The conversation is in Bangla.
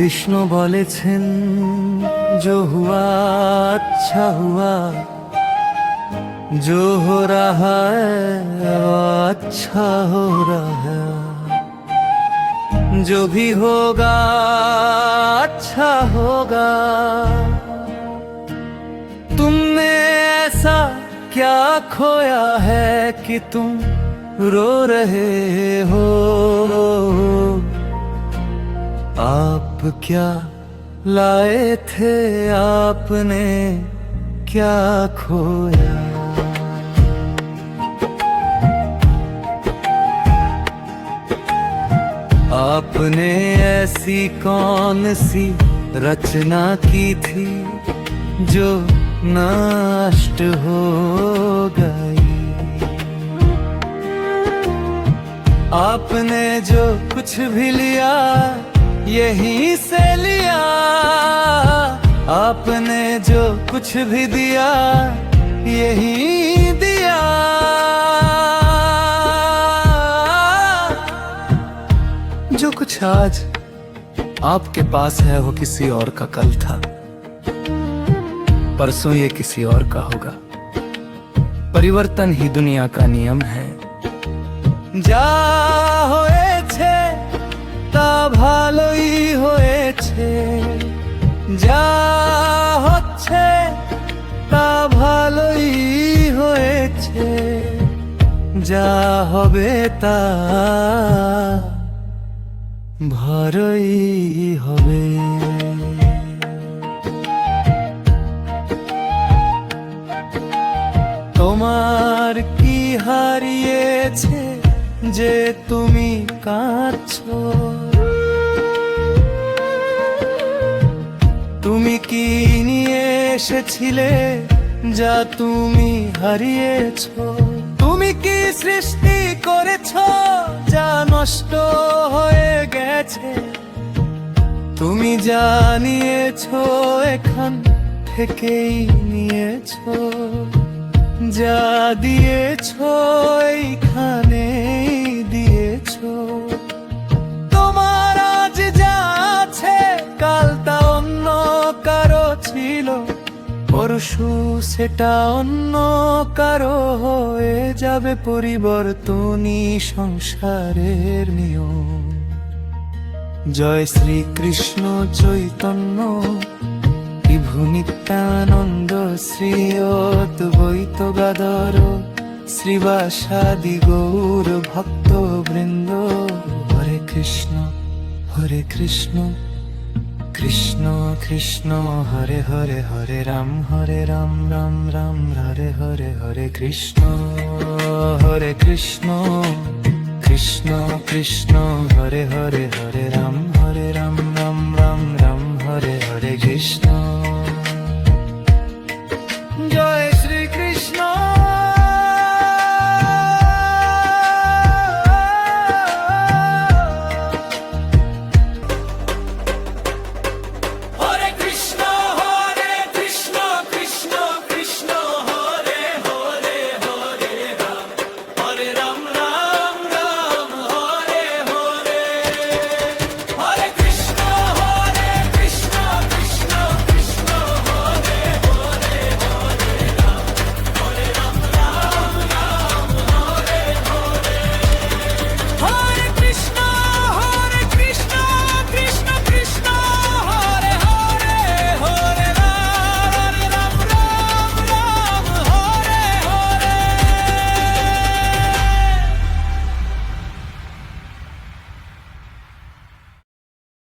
কৃষ্ণ বলেছেন जो हुआ अच्छा हुआ जो हो रहा है वो अच्छा हो रहा है जो भी होगा अच्छा होगा तुमने ऐसा क्या खोया है कि तुम रो रहे हो आप क्या लाए थे आपने क्या खोया आपने ऐसी कौन सी रचना की थी जो नष्ट हो गई आपने जो कुछ भी लिया यहीं से लिया आपने जो कुछ भी दिया यहीं दिया जो कुछ आज आपके पास है वो किसी और का कल था परसों ये किसी और का होगा परिवर्तन ही दुनिया का नियम है যা হয়েছে তা ভালোই হয়েছে যা হচ্ছে তা ভালোই হয়েছে যা হবে তা ভালোই হবে তোমার কি হারিয়েছে যে তুমি কাঁদছো তুমি কি নিয়ে এসেছিলে যা তুমি হারিয়েছো তুমি কি সৃষ্টি করেছো যা নষ্ট হয়ে গেছে তুমি যা নিয়েছো এখান থেকেই নিয়েছো যা দিয়েছো এইখানে দিয়েছো তোমার আজ যা আছে কাল তা অন্য কারো ছিল পরশু সেটা অন্য কারো হয়ে যাবে পরিবর্তনই সংসারের নিয়ম জয় শ্রীকৃষ্ণ চৈতন্য বিভু নিত্যানন্দ শ্রী অদ্বৈত গদাধর শ্রীবাসাদি গৌর ভক্ত বৃন্দ হরে কৃষ্ণ কৃষ্ণ কৃষ্ণ হরে হরে হরে রাম রাম রাম হরে হরে হরে কৃষ্ণ কৃষ্ণ কৃষ্ণ হরে হরে হরে রাম রাম রাম রাম হরে হরে কৃষ্ণ